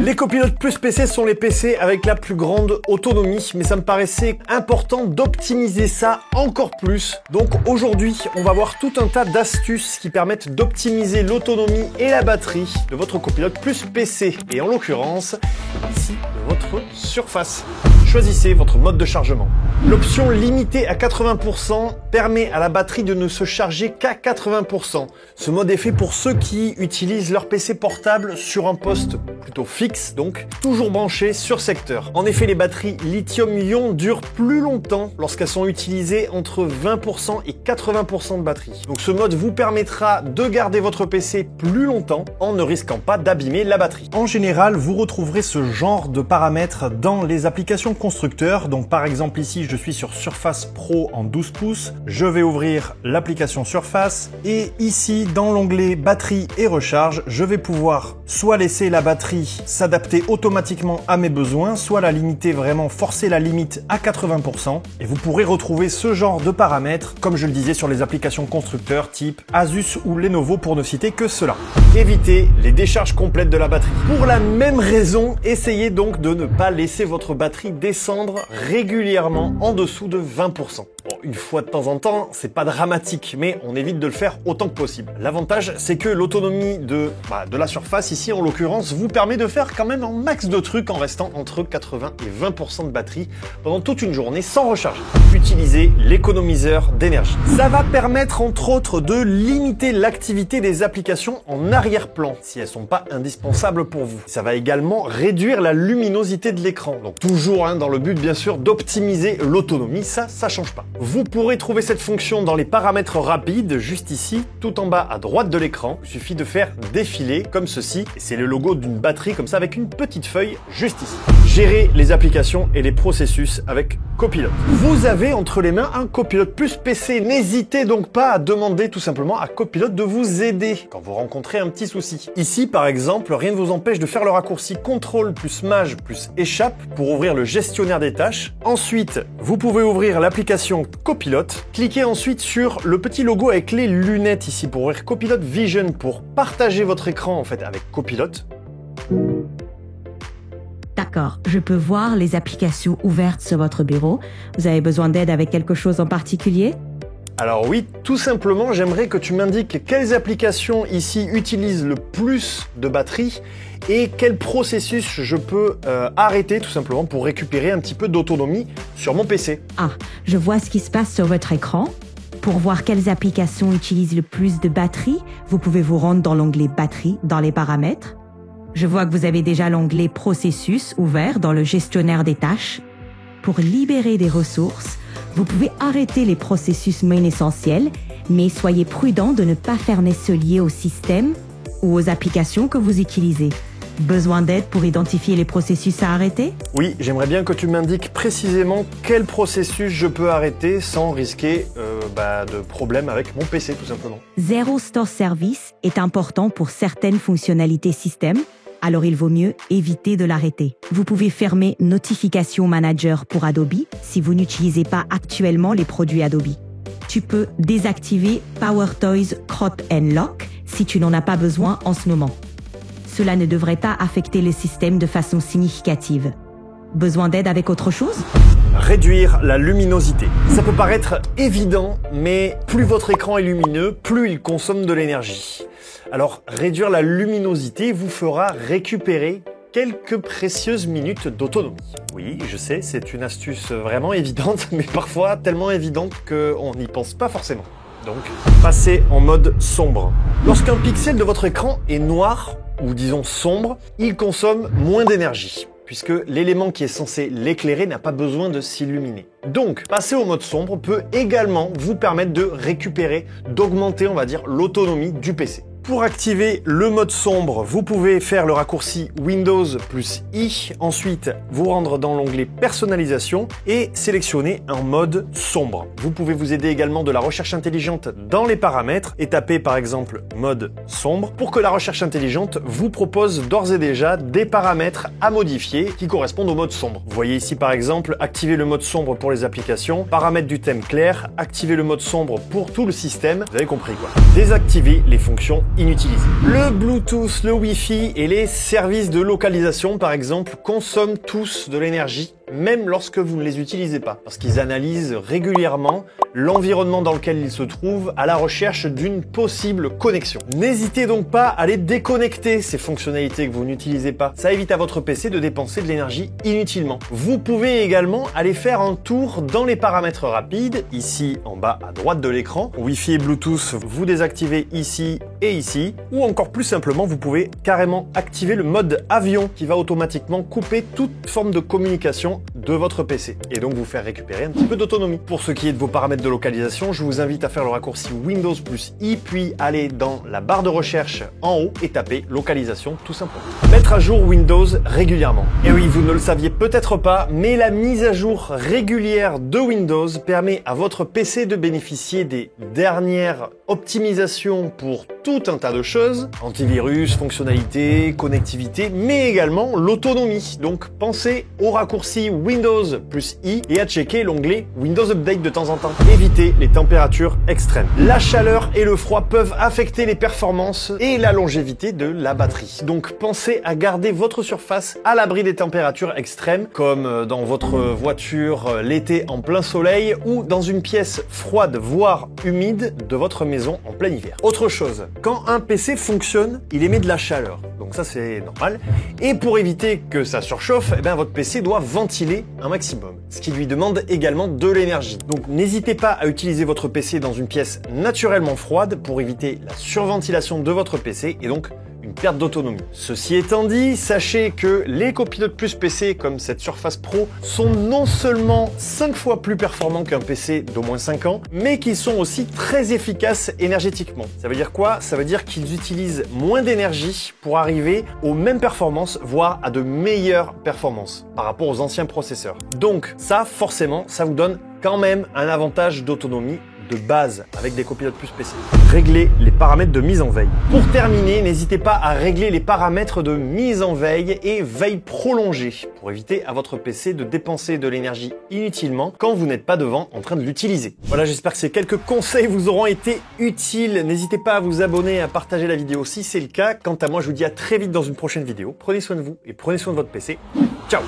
Les copilotes plus PC sont les PC avec la plus grande autonomie, mais ça me paraissait important d'optimiser ça encore plus. Donc aujourd'hui, on va voir tout un tas d'astuces qui permettent d'optimiser l'autonomie et la batterie de votre copilote plus PC, et en l'occurrence, ici, de votre Surface. Choisissez votre mode de chargement. L'option limitée à 80% permet à la batterie de ne se charger qu'à 80%. Ce mode est fait pour ceux qui utilisent leur PC portable sur un poste plutôt fixe, donc toujours branché sur secteur. En effet, les batteries lithium-ion durent plus longtemps lorsqu'elles sont utilisées entre 20% et 80% de batterie. Donc ce mode vous permettra de garder votre PC plus longtemps en ne risquant pas d'abîmer la batterie. En général, vous retrouverez ce genre de paramètres dans les applications constructeurs. Donc par exemple ici, je suis sur Surface Pro en 12 pouces. Je vais ouvrir l'application Surface et ici, dans l'onglet batterie et recharge, je vais pouvoir soit laisser la batterie s'adapter automatiquement à mes besoins, soit la limiter, vraiment forcer la limite à 80%. Et vous pourrez retrouver ce genre de paramètres, comme je le disais, sur les applications constructeurs type Asus ou Lenovo pour ne citer que cela. Évitez les décharges complètes de la batterie. Pour la même raison, essayez donc de ne pas laisser votre batterie descendre régulièrement en dessous de 20%. Bon, une fois de temps en temps, c'est pas dramatique, mais on évite de le faire autant que possible. L'avantage, c'est que l'autonomie de la Surface, ici en l'occurrence, vous permet de faire quand même un max de trucs en restant entre 80 et 20% de batterie pendant toute une journée sans recharger. Utilisez l'économiseur d'énergie. Ça va permettre entre autres de limiter l'activité des applications en arrière-plan si elles sont pas indispensables pour vous. Ça va également réduire la luminosité de l'écran. Donc toujours dans le but bien sûr d'optimiser l'autonomie, ça change pas. Vous pourrez trouver cette fonction dans les paramètres rapides, juste ici, tout en bas à droite de l'écran. Il suffit de faire défiler comme ceci, et c'est le logo d'une batterie comme ça avec une petite feuille juste ici. Gérer les applications et les processus avec Copilot. Vous avez entre les mains un Copilot plus PC. N'hésitez donc pas à demander tout simplement à Copilot de vous aider quand vous rencontrez un petit souci. Ici, par exemple, rien ne vous empêche de faire le raccourci CTRL plus Maj plus Échappe pour ouvrir le gestionnaire des tâches. Ensuite, vous pouvez ouvrir l'application Copilot. Cliquez ensuite sur le petit logo avec les lunettes ici pour ouvrir Copilot Vision pour partager votre écran en fait avec Copilot. D'accord, je peux voir les applications ouvertes sur votre bureau. Vous avez besoin d'aide avec quelque chose en particulier? Alors oui, tout simplement, j'aimerais que tu m'indiques quelles applications ici utilisent le plus de batterie et quel processus je peux arrêter tout simplement pour récupérer un petit peu d'autonomie sur mon PC. Ah, je vois ce qui se passe sur votre écran. Pour voir quelles applications utilisent le plus de batterie, vous pouvez vous rendre dans l'onglet Batterie dans les paramètres. Je vois que vous avez déjà l'onglet Processus ouvert dans le gestionnaire des tâches. Pour libérer des ressources, vous pouvez arrêter les processus moins essentiels, mais soyez prudent de ne pas fermer ceux liés au système ou aux applications que vous utilisez. Besoin d'aide pour identifier les processus à arrêter? Oui, j'aimerais bien que tu m'indiques précisément quel processus je peux arrêter sans risquer de problèmes avec mon PC tout simplement. Zero Store Service est important pour certaines fonctionnalités système, alors il vaut mieux éviter de l'arrêter. Vous pouvez fermer Notification Manager pour Adobe si vous n'utilisez pas actuellement les produits Adobe. Tu peux désactiver PowerToys Crop and Lock si tu n'en as pas besoin en ce moment. Cela ne devrait pas affecter le système de façon significative. Besoin d'aide avec autre chose? Réduire la luminosité. Ça peut paraître évident, mais plus votre écran est lumineux, plus il consomme de l'énergie. Alors, réduire la luminosité vous fera récupérer quelques précieuses minutes d'autonomie. Oui, je sais, c'est une astuce vraiment évidente, mais parfois tellement évidente qu'on n'y pense pas forcément. Donc, passez en mode sombre. Lorsqu'un pixel de votre écran est noir, ou disons sombre, il consomme moins d'énergie, puisque l'élément qui est censé l'éclairer n'a pas besoin de s'illuminer. Donc, passer au mode sombre peut également vous permettre de récupérer, d'augmenter, on va dire, l'autonomie du PC. Pour activer le mode sombre, vous pouvez faire le raccourci Windows plus I, ensuite vous rendre dans l'onglet personnalisation et sélectionner un mode sombre. Vous pouvez vous aider également de la recherche intelligente dans les paramètres et taper par exemple mode sombre pour que la recherche intelligente vous propose d'ores et déjà des paramètres à modifier qui correspondent au mode sombre. Vous voyez ici par exemple activer le mode sombre pour les applications, paramètres du thème clair, activer le mode sombre pour tout le système, vous avez compris quoi. Désactiver les fonctions inutilisé. Le Bluetooth, le Wi-Fi et les services de localisation, par exemple, consomment tous de l'énergie, même lorsque vous ne les utilisez pas, parce qu'ils analysent régulièrement l'environnement dans lequel ils se trouvent à la recherche d'une possible connexion. N'hésitez donc pas à les déconnecter, ces fonctionnalités que vous n'utilisez pas. Ça évite à votre PC de dépenser de l'énergie inutilement. Vous pouvez également aller faire un tour dans les paramètres rapides, ici en bas à droite de l'écran. Wi-Fi et Bluetooth, vous désactivez ici et ici, ou encore plus simplement, vous pouvez carrément activer le mode avion qui va automatiquement couper toute forme de communication de votre PC et donc vous faire récupérer un petit peu d'autonomie. Pour ce qui est de vos paramètres de localisation, je vous invite à faire le raccourci Windows plus I, puis aller dans la barre de recherche en haut et taper localisation tout simplement. Mettre à jour Windows régulièrement. Et oui, vous ne le saviez peut-être pas, mais la mise à jour régulière de Windows permet à votre PC de bénéficier des dernières optimisations pour tout un tas de choses, antivirus, fonctionnalités, connectivité, mais également l'autonomie. Donc pensez au raccourci Windows plus I et à checker l'onglet Windows Update de temps en temps. Évitez les températures extrêmes. La chaleur et le froid peuvent affecter les performances et la longévité de la batterie. Donc pensez à garder votre surface à l'abri des températures extrêmes, comme dans votre voiture l'été en plein soleil ou dans une pièce froide voire humide de votre maison en plein hiver. Autre chose, quand un PC fonctionne, il émet de la chaleur. Donc ça c'est normal. Et pour éviter que ça surchauffe, votre PC doit ventiler un maximum, ce qui lui demande également de l'énergie. Donc n'hésitez pas à utiliser votre PC dans une pièce naturellement froide pour éviter la surventilation de votre PC et donc une perte d'autonomie. Ceci étant dit, sachez que les copilotes plus PC comme cette Surface Pro sont non seulement 5 fois plus performants qu'un PC d'au moins 5 ans, mais qu'ils sont aussi très efficaces énergétiquement. Ça veut dire quoi? Ça veut dire qu'ils utilisent moins d'énergie pour arriver aux mêmes performances, voire à de meilleures performances par rapport aux anciens processeurs. Donc ça, forcément, ça vous donne quand même un avantage d'autonomie de base avec des copilotes plus PC. Régler les paramètres de mise en veille. Pour terminer, n'hésitez pas à régler les paramètres de mise en veille et veille prolongée pour éviter à votre PC de dépenser de l'énergie inutilement quand vous n'êtes pas devant en train de l'utiliser. Voilà, j'espère que ces quelques conseils vous auront été utiles. N'hésitez pas à vous abonner, à partager la vidéo si c'est le cas. Quant à moi, je vous dis à très vite dans une prochaine vidéo. Prenez soin de vous et prenez soin de votre PC. Ciao!